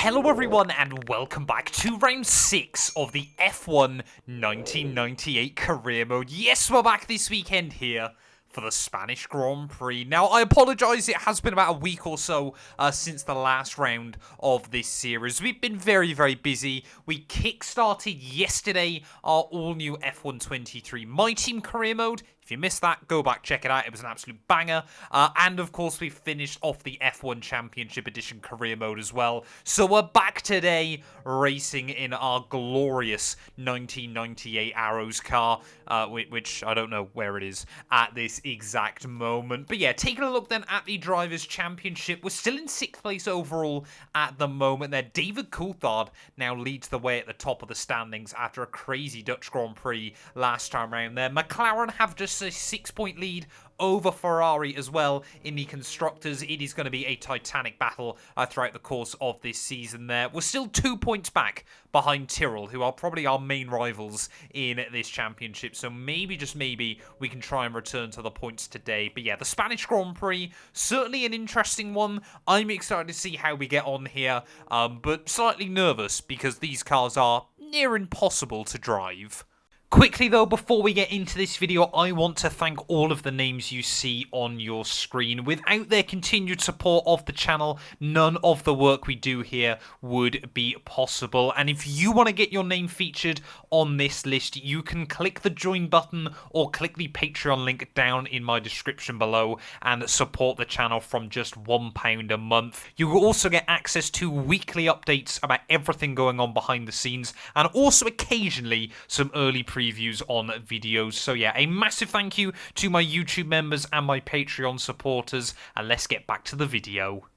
Hello everyone and welcome back to round 6 of the F1 1998 career mode. Yes, we're back this weekend here for the Spanish Grand Prix. Now, I apologise, it has been about a week or so since the last round of this series. We've been very, very busy. We kick-started yesterday our all-new F1 23 My Team career mode. If you missed that, go back, check it out. It was an absolute banger. And, of course, we finished off the F1 Championship Edition career mode as well. So we're back today racing in our glorious 1998 Arrows car, which I don't know where it is at this exact moment. But, yeah, taking a look then at the Drivers' Championship. We're still in 6th place overall at the moment there. David Coulthard now leads the way at the top of the standings after a crazy Dutch Grand Prix last time around there. McLaren have just a 6-point lead over Ferrari as well in the Constructors. It is going to be a titanic battle throughout the course of this season there. We're still 2 points back behind Tyrrell, who are probably our main rivals in this championship. So maybe, just maybe, we can try and return to the points today. But yeah, the Spanish Grand Prix, certainly an interesting one. I'm excited to see how we get on here, but slightly nervous because these cars are near impossible to drive. Quickly though, before we get into this video, I want to thank all of the names you see on your screen. Without their continued support of the channel, none of the work we do here would be possible. And if you want to get your name featured on this list, you can click the join button or click the Patreon link down in my description below and support the channel from just £1 a month. You will also get access to weekly updates about everything going on behind the scenes and also occasionally some early previews on videos. So yeah, a massive thank you to my YouTube members and my Patreon supporters, and let's get back to the video.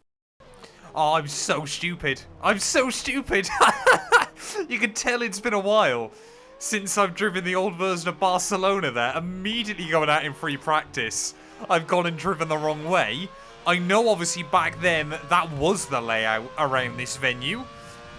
Oh, I'm so stupid. I'm so stupid. You can tell it's been a while since I've driven the old version of Barcelona there. Immediately going out in free practice, I've gone and driven the wrong way. I know obviously back then that was the layout around this venue,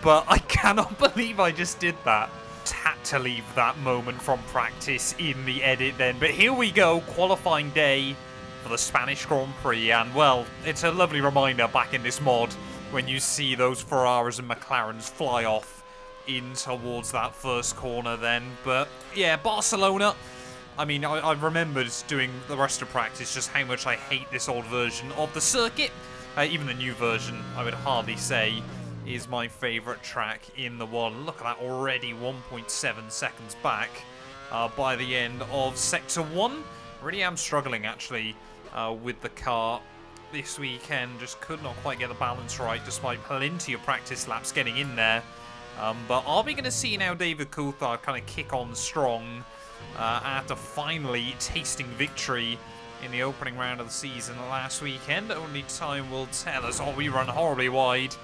but I cannot believe I just did that. Had to leave that moment from practice in the edit then, but here we go, qualifying day for the Spanish Grand Prix, and well, it's a lovely reminder back in this mod when you see those Ferraris and McLarens fly off in towards that first corner then. But yeah, Barcelona, I mean, I remembered doing the rest of practice just how much I hate this old version of the circuit. Even the new version, I would hardly say is my favourite track in the one. Look at that, already 1.7 seconds back by the end of Sector 1. Really am struggling, actually, with the car this weekend. Just could not quite get the balance right, despite plenty of practice laps getting in there. But are we going to see now David Coulthard kind of kick on strong after finally tasting victory in the opening round of the season last weekend? Only time will tell us. Oh, we run horribly wide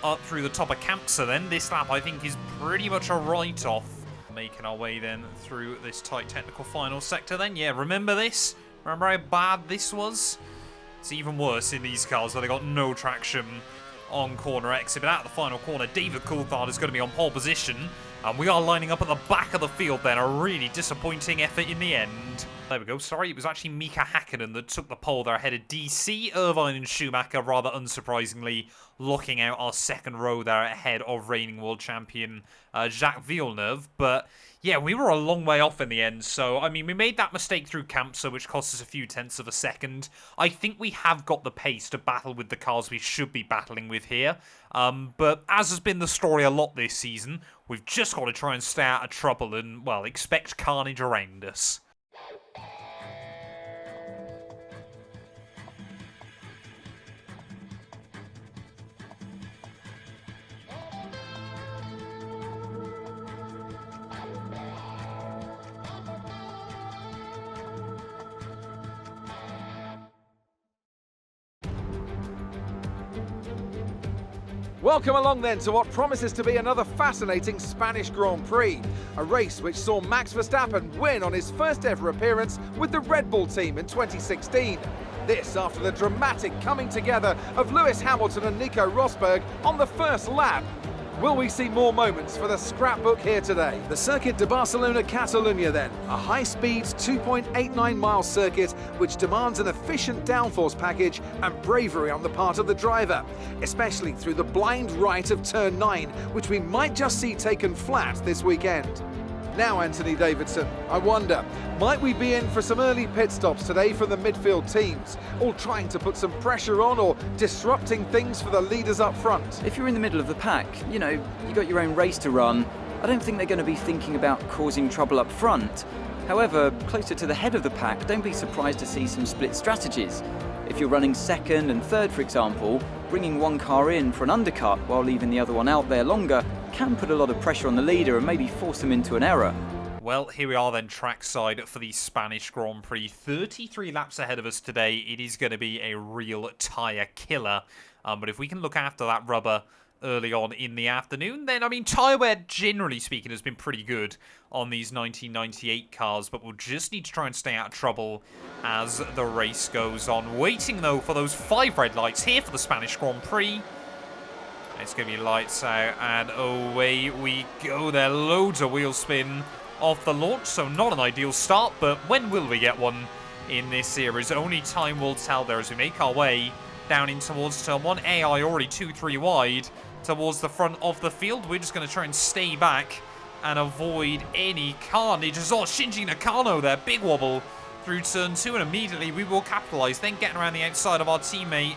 up through the top of Campsa then. This lap I think is pretty much a write-off. Making our way then through this tight technical final sector then. Yeah, remember this? Remember how bad this was? It's even worse in these cars where they got no traction on corner exit. But out of the final corner, David Coulthard is going to be on pole position. And we are lining up at the back of the field then. A really disappointing effort in the end. There we go. Sorry, it was actually Mika Hakkinen that took the pole there ahead of DC, Irvine and Schumacher, rather unsurprisingly, locking out our second row there ahead of reigning world champion Jacques Villeneuve. But yeah, we were a long way off in the end. So, I mean, we made that mistake through Campsa, which cost us a few tenths of a second. I think we have got the pace to battle with the cars we should be battling with here. But as has been the story a lot this season, we've just got to try and stay out of trouble and, well, expect carnage around us. Welcome along then to what promises to be another fascinating Spanish Grand Prix, a race which saw Max Verstappen win on his first ever appearance with the Red Bull team in 2016. This after the dramatic coming together of Lewis Hamilton and Nico Rosberg on the first lap. Will we see more moments for the scrapbook here today? The Circuit de Barcelona Catalunya then, a high-speed 2.89-mile circuit which demands an efficient downforce package and bravery on the part of the driver, especially through the blind right of turn 9, which we might just see taken flat this weekend. Now, Anthony Davidson, I wonder, might we be in for some early pit stops today from the midfield teams, all trying to put some pressure on or disrupting things for the leaders up front? If you're in the middle of the pack, you got your own race to run. I don't think they're going to be thinking about causing trouble up front. However, closer to the head of the pack, don't be surprised to see some split strategies. If you're running second and third, for example, bringing one car in for an undercut while leaving the other one out there longer can put a lot of pressure on the leader and maybe force them into an error. Well, here we are then trackside for the Spanish Grand Prix. 33 laps ahead of us today. It is going to be a real tyre killer. But if we can look after that rubber early on in the afternoon, then, I mean, tyre wear, generally speaking, has been pretty good on these 1998 cars, but we'll just need to try and stay out of trouble as the race goes on. Waiting, though, for those 5 red lights here for the Spanish Grand Prix. It's going to be lights out, and away we go there. Loads of wheel spin off the launch, so not an ideal start, but when will we get one in this series? Only time will tell there as we make our way down in towards turn 1. AI already 2-3 wide towards the front of the field. We're just going to try and stay back and avoid any carnage. Oh, Shinji Nakano there, big wobble through turn 2, and immediately we will capitalise, then getting around the outside of our teammate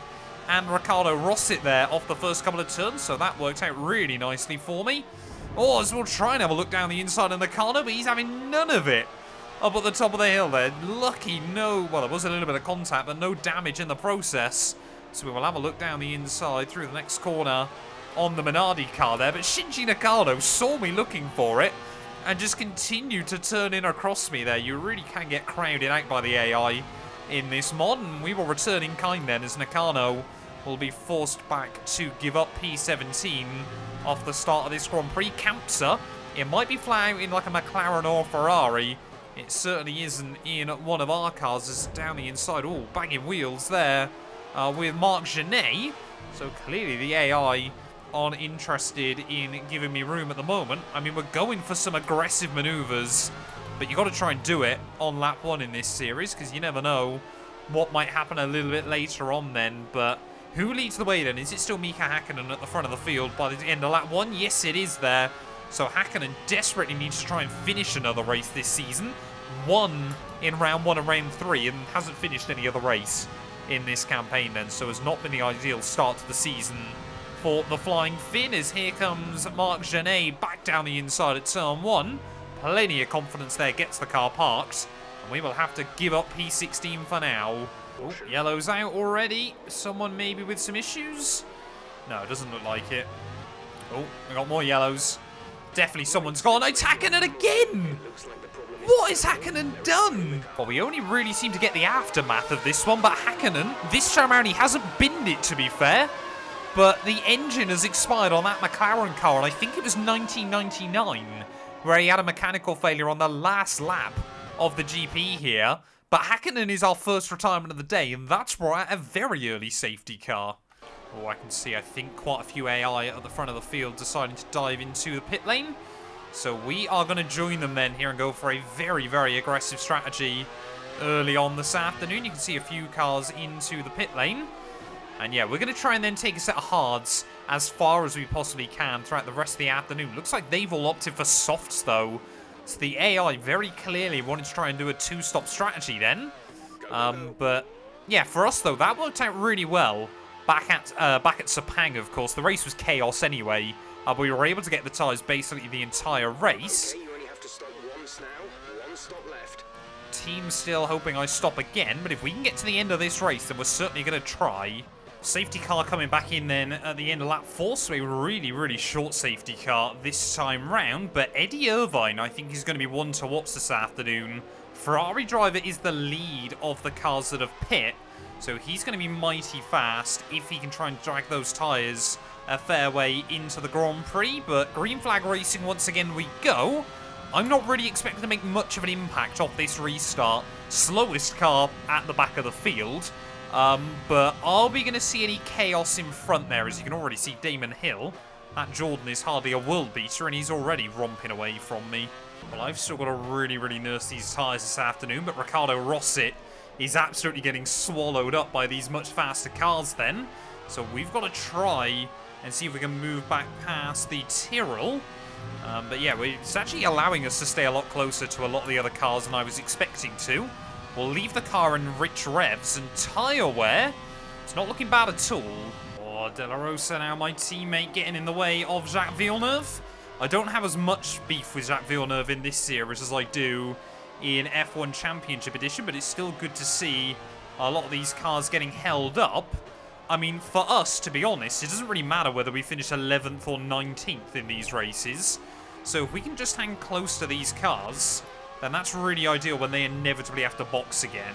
and Ricardo Rossit there off the first couple of turns, so that worked out really nicely for me. Oh, as we'll try and have a look down the inside of Nakano, but he's having none of it up at the top of the hill there. Lucky well, there was a little bit of contact, but no damage in the process. So we will have a look down the inside through the next corner on the Minardi car there, but Shinji Nakano saw me looking for it and just continued to turn in across me there. You really can get crowded out by the AI in this mod, and we will return in kind then as Nakano will be forced back to give up P17 off the start of this Grand Prix. Kampsa, it might be flying out in like a McLaren or Ferrari. It certainly isn't in one of our cars. As down the inside, oh, banging wheels there with Marc Genet. So clearly the AI aren't interested in giving me room at the moment. I mean, we're going for some aggressive maneuvers, but you've got to try and do it on lap 1 in this series, because you never know what might happen a little bit later on then. But who leads the way then? Is it still Mika Hakkinen at the front of the field by the end of lap 1? Yes, it is there. So Hakkinen desperately needs to try and finish another race this season. Won in round 1 and round 3 and hasn't finished any other race in this campaign then. So has not been the ideal start to the season for the Flying Finn, as here comes Marc Genet back down the inside at turn 1. Plenty of confidence there, gets the car parked. And we will have to give up P16 for now. Oh, yellow's out already. Someone maybe with some issues? No, it doesn't look like it. Oh, we got more yellows. Definitely someone's gone. It's Hakkinen again! What has Hakkinen done? Well, we only really seem to get the aftermath of this one, but Hakkinen, this time around, he hasn't binned it, to be fair. But the engine has expired on that McLaren car, and I think it was 1999, where he had a mechanical failure on the last lap of the GP here. But Hakkinen is our first retirement of the day, and that's for a very early safety car. Oh, I can see, I think, quite a few AI at the front of the field deciding to dive into the pit lane. So we are going to join them then here and go for a very, very aggressive strategy early on this afternoon. You can see a few cars into the pit lane. And yeah, we're going to try and then take a set of hards as far as we possibly can throughout the rest of the afternoon. Looks like they've all opted for softs, though. So the AI very clearly wanted to try and do a 2-stop strategy then. But yeah, for us, though, that worked out really well. Back at Sepang, of course. The race was chaos anyway. But we were able to get the tyres basically the entire race. Okay, you only have to stop once now. 1 stop left. Team still hoping I stop again. But if we can get to the end of this race, then we're certainly going to try. Safety car coming back in then at the end of lap 4. So a really, really short safety car this time round. But Eddie Irvine, I think, is going to be one to watch this afternoon. Ferrari driver is the lead of the cars that have pit. So he's going to be mighty fast if he can try and drag those tyres a fair way into the Grand Prix. But green flag racing once again we go. I'm not really expecting to make much of an impact off this restart. Slowest car at the back of the field. But are we going to see any chaos in front there? As you can already see Damon Hill That Jordan is hardly a world beater, and he's already romping away from me. Well, I've still got to really nurse these tyres this afternoon, but Ricardo Rosset is absolutely getting swallowed up by these much faster cars then. So we've got to try and see if we can move back past the Tyrrell. But yeah, it's actually allowing us to stay a lot closer to a lot of the other cars than I was expecting to. We'll leave the car in rich revs, and tyre wear, it's not looking bad at all. Oh, De La Rosa now, my teammate, getting in the way of Jacques Villeneuve. I don't have as much beef with Jacques Villeneuve in this series as I do in F1 Championship Edition, but it's still good to see a lot of these cars getting held up. I mean, for us, to be honest, it doesn't really matter whether we finish 11th or 19th in these races. So if we can just hang close to these cars, then that's really ideal when they inevitably have to box again.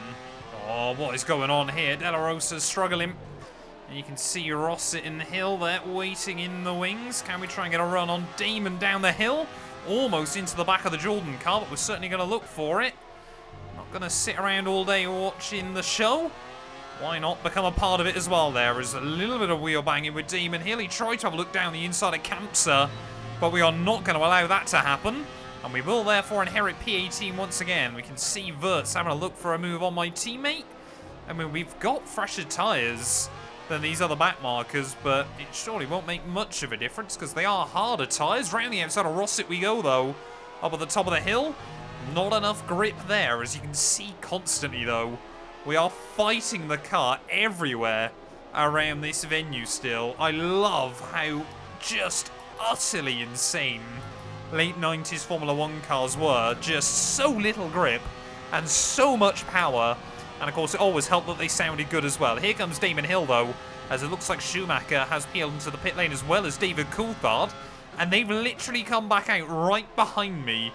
Oh, what is going on here? De La Rosa's struggling. And you can see Rosset in the hill there, waiting in the wings. Can we try and get a run on Damon down the hill? Almost into the back of the Jordan car, but we're certainly going to look for it. Not going to sit around all day watching the show. Why not become a part of it as well? There is a little bit of wheel banging with Damon Hill. He tried to have a look down the inside of Kampsa, but we are not going to allow that to happen. And we will therefore inherit P18 once again. We can see Wirtz having a look for a move on my teammate. I mean, we've got fresher tyres than these other back markers, but it surely won't make much of a difference because they are harder tyres. Round the outside of Rosset we go, though. Up at the top of the hill. Not enough grip there, as you can see constantly, though. We are fighting the car everywhere around this venue still. I love how just utterly insane late 90s Formula 1 cars were. Just so little grip and so much power. And of course it always helped that they sounded good as well. Here comes Damon Hill though, as it looks like Schumacher has peeled into the pit lane as well as David Coulthard. And they've literally come back out right behind me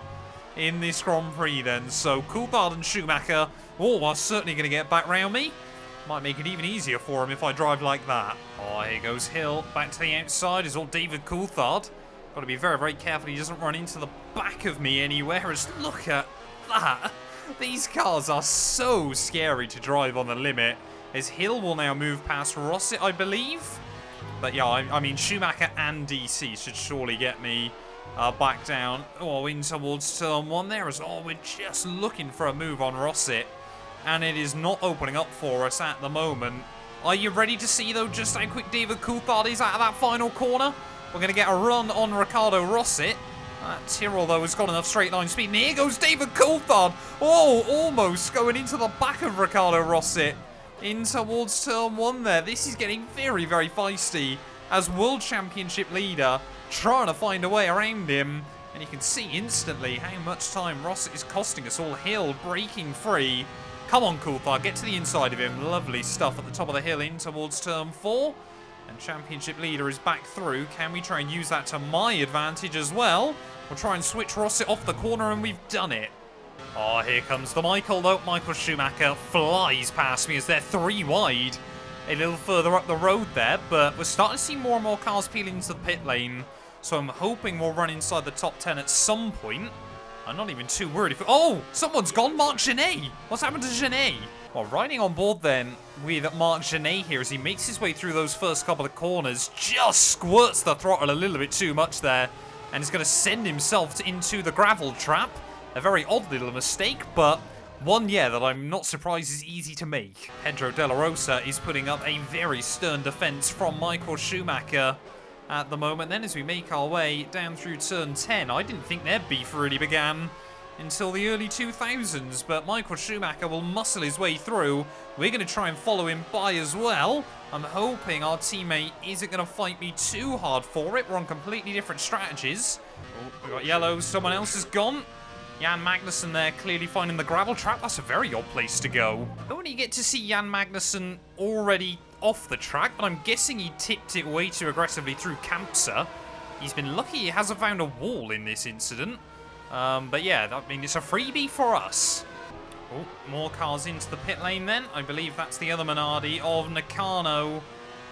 in this Grand Prix then. So Coulthard and Schumacher, are certainly going to get back round me. Might make it even easier for him if I drive like that. Oh, here goes Hill. Back to the outside is all David Coulthard. Got to be very careful he doesn't run into the back of me anywhere. As look at that. These cars are so scary to drive on the limit. As Hill will now move past Rosset, I believe. But yeah, I mean, Schumacher and DC should surely get me back down. Oh, in towards turn one there. As we're just looking for a move on Rosset. And it is not opening up for us at the moment. Are you ready to see, though, just how quick David Coulthard is out of that final corner? We're going to get a run on Ricardo Rosset. That Tyrrell, though, has got enough straight line speed. And here goes David Coulthard. Oh, almost going into the back of Ricardo Rosset. In towards turn one there. This is getting very feisty as World Championship leader, trying to find a way around him. And you can see instantly how much time Rosset is costing us all. Hill breaking free. Come on, Coulthard, get to the inside of him. Lovely stuff at the top of the hill in towards turn 4. And Championship leader is back through. Can we try and use that to my advantage as well? We'll try and switch Rosset off the corner, and we've done it. Oh, here comes the Michael, though. Michael Schumacher flies past me as they're 3 wide. A little further up the road there, but we're starting to see more and more cars peeling into the pit lane. So I'm hoping we'll run inside the top 10 at some point. I'm not even too worried if... Oh! Someone's gone! Marc Genet! What's happened to Genet? Well, riding on board then with Marc Genet here as he makes his way through those first couple of corners. Just squirts the throttle a little bit too much there. And is going to send himself into the gravel trap. A very odd little mistake, but one, that I'm not surprised is easy to make. Pedro De La Rosa is putting up a very stern defence from Michael Schumacher at the moment then as we make our way down through turn 10. I didn't think their beef really began until the early 2000s, but Michael Schumacher will muscle his way through. We're going to try and follow him by as well. I'm hoping our teammate isn't going to fight me too hard for it. We're on completely different strategies. Oh, we got yellow. Someone else is gone. Jan Magnussen there clearly finding the gravel trap. That's a very odd place to go. Don't really get to see Jan Magnussen already off the track, but I'm guessing he tipped it way too aggressively through Kampsa. He's been lucky he hasn't found a wall in this incident. But yeah, I mean, it's a freebie for us. Oh, more cars into the pit lane then. I believe that's the other Minardi of Nakano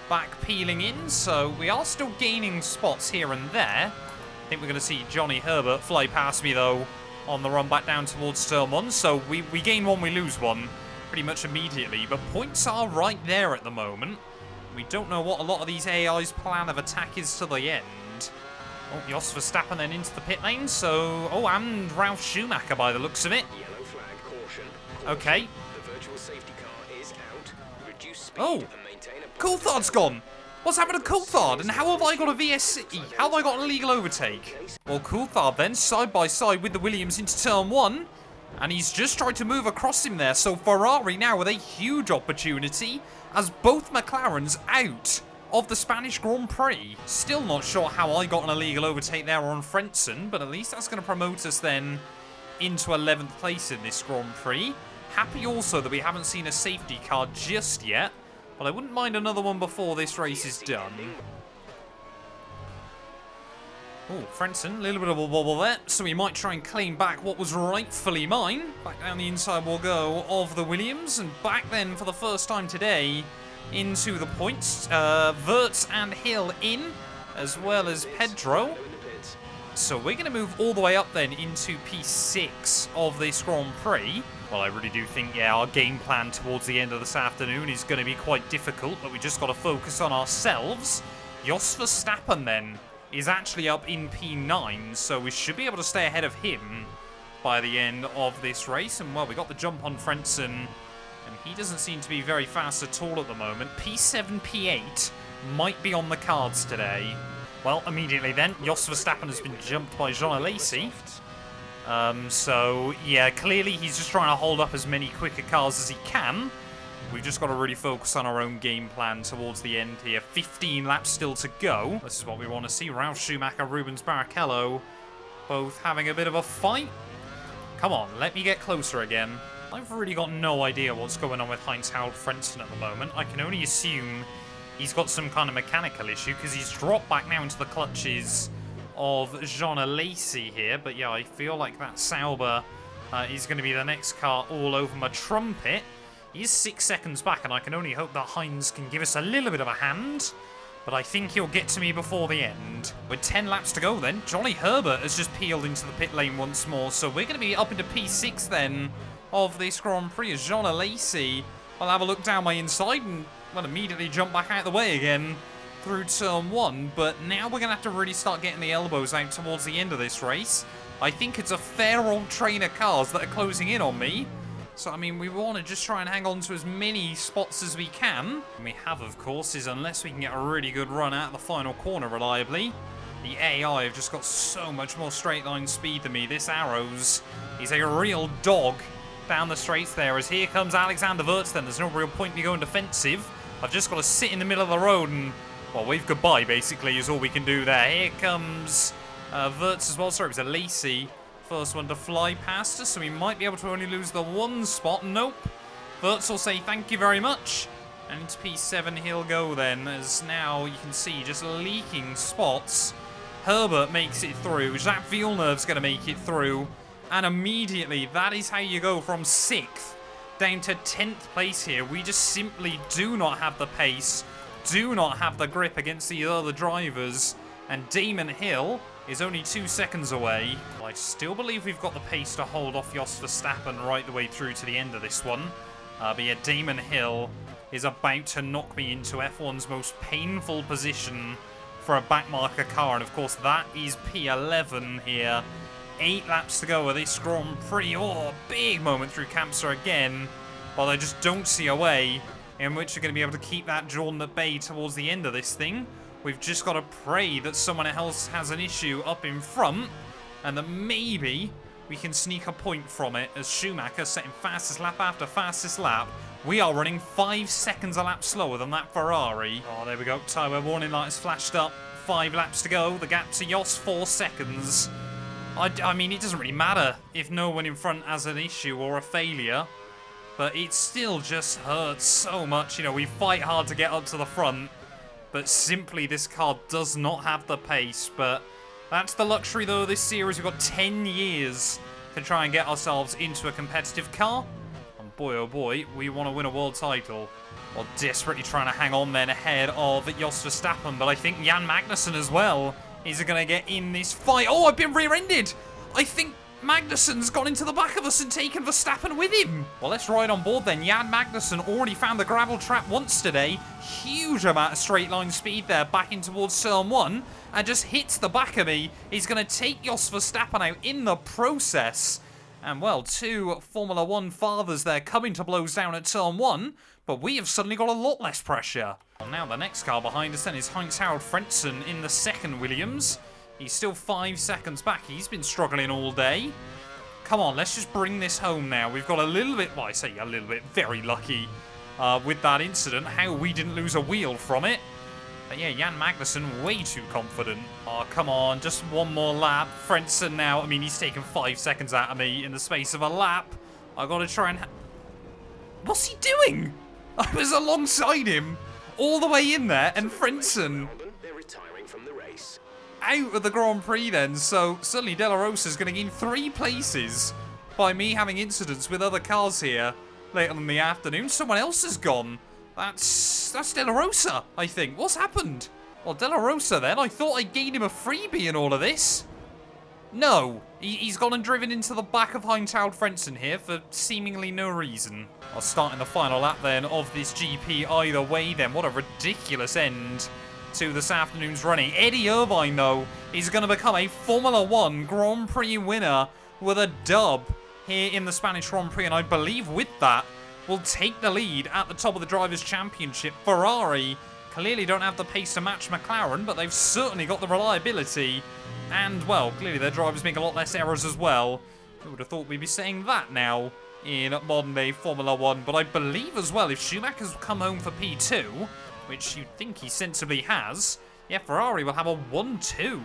back peeling in. So we are still gaining spots here and there. I think we're going to see Johnny Herbert fly past me, though, on the run back down towards turn 1. So we gain one, we lose one pretty much immediately. But points are right there at the moment. We don't know what a lot of these AI's plan of attack is to the end. Oh, Jos Verstappen then into the pit lane, so... Oh, and Ralf Schumacher by the looks of it. Yellow flag, caution. Okay. The virtual safety car is out. Reduce speed Oh, and maintain a Coulthard's gone. What's happened to Coulthard? And how have I got a VSC? How have I got an illegal overtake? Well, Coulthard then, side by side with the Williams into turn 1. And he's just tried to move across him there. So Ferrari now with a huge opportunity as both McLarens out of the Spanish Grand Prix. Still not sure how I got an illegal overtake there on Frentzen, but at least that's going to promote us then into 11th place in this Grand Prix. Happy also that we haven't seen a safety car just yet, but I wouldn't mind another one before this race is done. Oh, Frentzen, a little bit of a wobble there, so we might try and claim back what was rightfully mine. Back down the inside we'll go of the Williams, and back then for the first time today into the points. Wirtz and Hill in, as well as Pedro. So we're going to move all the way up then into P6 of this Grand Prix. Well, I really do think, yeah, our game plan towards the end of this afternoon is going to be quite difficult, but we just got to focus on ourselves. Jos Verstappen then is actually up in P9, so we should be able to stay ahead of him by the end of this race. And, well, we got the jump on Frentzen, and he doesn't seem to be very fast at all at the moment. P7, P8 might be on the cards today. Well, immediately then, Jos Verstappen has been jumped by Jean Alesi. So, yeah, clearly he's just trying to hold up as many quicker cars as he can. We've just got to really focus on our own game plan towards the end here. 15 laps still to go. This is what we want to see. Ralf Schumacher, Rubens Barrichello, both having a bit of a fight. Come on, let me get closer again. I've really got no idea what's going on with Heinz-Harald Frentzen at the moment. I can only assume he's got some kind of mechanical issue because he's dropped back now into the clutches of Jean Alesi here. But yeah, I feel like that Sauber is going to be the next car all over my trumpet. He's 6 seconds back, and I can only hope that Heinz can give us a little bit of a hand. But I think he'll get to me before the end. With 10 laps to go then, Johnny Herbert has just peeled into the pit lane once more. So we're going to be up into P6 then of this Grand Prix as Jean Alesi will have a look down my inside and, well, immediately jump back out of the way again through turn 1. But now we're going to have to really start getting the elbows out towards the end of this race. I think it's a fair old train of cars that are closing in on me. So, I mean, we want to just try and hang on to as many spots as we can. And we have, of course, is unless we can get a really good run out of the final corner reliably. The AI have just got so much more straight line speed than me. This Arrows is a real dog down the straights there. As here comes Alexander Wirtz then. There's no real point in me going defensive. I've just got to sit in the middle of the road and, well, wave goodbye, basically, is all we can do there. Here comes Wirtz as well. Sorry, it was Alesi. First one to fly past us, so we might be able to only lose the one spot. Nope. Wirtz will say thank you very much. And into P7 he'll go then, as now you can see just leaking spots. Herbert makes it through. Jacques Villeneuve's going to make it through. And immediately, that is how you go from 6th down to 10th place here. We just simply do not have the pace, do not have the grip against the other drivers. And Damon Hill is only 2 seconds away. Well, I still believe we've got the pace to hold off Jos Verstappen right the way through to the end of this one. But yeah, Damon Hill is about to knock me into F1's most painful position for a backmarker car. And of course, that is P11 here. 8 laps to go of this Grand Prix. Oh, big moment through Kampster again. But I just don't see a way in which we're going to be able to keep that drawn at bay towards the end of this thing. We've just got to pray that someone else has an issue up in front and that maybe we can sneak a point from it as Schumacher setting fastest lap after fastest lap. We are running 5 seconds a lap slower than that Ferrari. Oh, there we go. Tyre warning light has flashed up. 5 laps to go. The gap to Jos, 4 seconds. I mean, it doesn't really matter if no one in front has an issue or a failure, but it still just hurts so much. You know, we fight hard to get up to the front, but simply this car does not have the pace. But that's the luxury, though, of this series. We've got 10 years to try and get ourselves into a competitive car. And boy, oh boy, we want to win a world title. Well, desperately trying to hang on then ahead of Jos Verstappen. But I think Jan Magnussen as well is going to get in this fight. Oh, I've been rear-ended. I think Magnussen's gone into the back of us and taken Verstappen with him. Well, let's ride on board then. Jan Magnussen already found the gravel trap once today. Huge amount of straight line speed there, back in towards turn 1. And just hits the back of me. He's going to take Jos Verstappen out in the process. And, well, 2 Formula 1 fathers there coming to blows down at turn 1. But we have suddenly got a lot less pressure. Well, now the next car behind us then is Heinz-Harald Frentzen in the second Williams. He's still 5 seconds back. He's been struggling all day. Come on, let's just bring this home now. We've got a little bit, well, I say a little bit, very lucky with that incident. How we didn't lose a wheel from it. But yeah, Jan Magnussen way too confident. Oh, come on, just one more lap. Frentzen now, I mean, he's taken 5 seconds out of me in the space of a lap. I got to try and... What's he doing? I was alongside him all the way in there, and Frentzen... They're retiring from the race. Out of the Grand Prix then, so suddenly De La Rosa's going to gain 3 places by me having incidents with other cars here later in the afternoon. Someone else has gone. That's De La Rosa, I think. What's happened? Well, De La Rosa then, I thought I gained him a freebie in all of this. No, he's gone and driven into the back of Heinz-Harald Frentzen here for seemingly no reason. I'll start in the final lap then of this GP either way then. What a ridiculous end to this afternoon's running. Eddie Irvine, though, is going to become a Formula 1 Grand Prix winner with a dub here in the Spanish Grand Prix, and I believe with that will take the lead at the top of the Drivers' Championship. Ferrari clearly don't have the pace to match McLaren, but they've certainly got the reliability, and, well, clearly their drivers make a lot less errors as well. Who would have thought we'd be saying that now in modern-day Formula 1, but I believe as well, if Schumacher's come home for P2, which you'd think he sensibly has, yeah, Ferrari will have a 1-2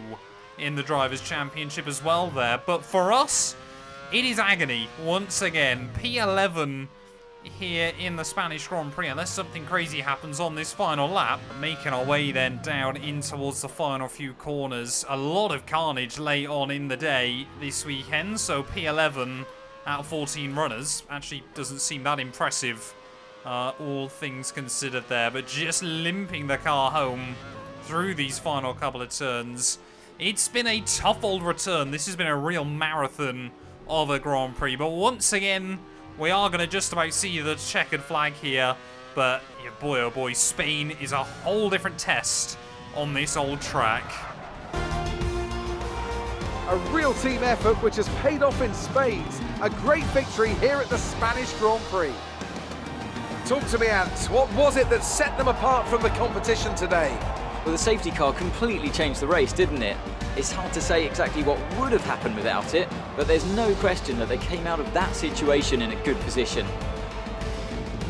in the Drivers' Championship as well there. But for us, it is agony once again. P11 here in the Spanish Grand Prix, unless something crazy happens on this final lap. Making our way then down in towards the final few corners. A lot of carnage late on in the day this weekend, so P11 out of 14 runners actually doesn't seem that impressive. All things considered there, but just limping the car home through these final couple of turns. It's been a tough old return. This has been a real marathon of a Grand Prix, but once again, we are going to just about see the checkered flag here, but yeah, boy oh boy, Spain is a whole different test on this old track. A real team effort which has paid off in spades. A great victory here at the Spanish Grand Prix. Talk to me, Ant. What was it that set them apart from the competition today? Well, the safety car completely changed the race, didn't it? It's hard to say exactly what would have happened without it, but there's no question that they came out of that situation in a good position.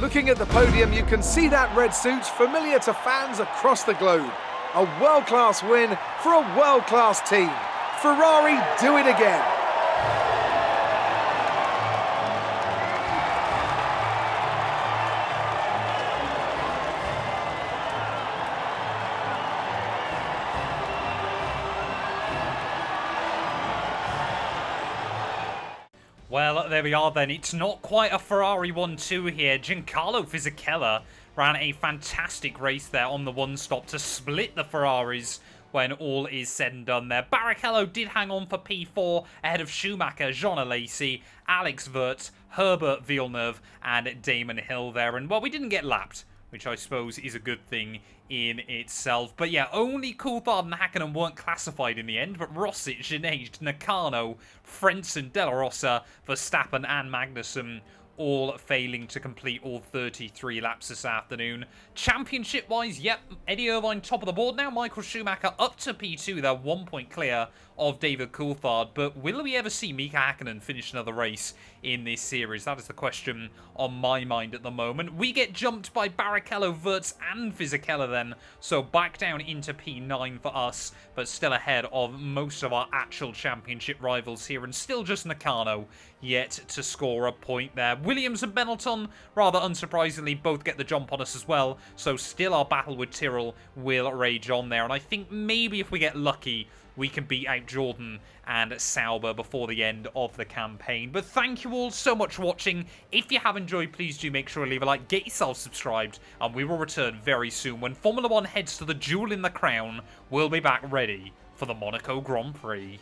Looking at the podium, you can see that red suit familiar to fans across the globe. A world-class win for a world-class team. Ferrari do it again. Well, there we are then. It's not quite a Ferrari 1-2 here. Giancarlo Fisichella ran a fantastic race there on the one-stop to split the Ferraris when all is said and done there. Barrichello did hang on for P4 ahead of Schumacher, Jean Alesi, Alex Wirtz, Herbert Villeneuve, and Damon Hill there. And, well, we didn't get lapped, which I suppose is a good thing in itself. But yeah, only Coulthard and Hakkinen weren't classified in the end, but Rosic, Geneid, Nakano, Frentzen, De La Rosa, Verstappen and Magnussen all failing to complete all 33 laps this afternoon. Championship-wise, yep, Eddie Irvine top of the board now. Michael Schumacher up to P2. They're 1 point clear of David Coulthard. But will we ever see Mika Hakkinen finish another race in this series? That is the question on my mind at the moment. We get jumped by Barrichello, Wirtz and Fisichella then. So back down into P9 for us, but still ahead of most of our actual championship rivals here. And still just Nakano yet to score a point there. Williams and Benetton, rather unsurprisingly, both get the jump on us as well. So still our battle with Tyrrell will rage on there. And I think maybe if we get lucky, we can beat out Jordan and Sauber before the end of the campaign. But thank you all so much for watching. If you have enjoyed, please do make sure to leave a like, get yourself subscribed, and we will return very soon when Formula 1 heads to the Jewel in the Crown. We'll be back ready for the Monaco Grand Prix.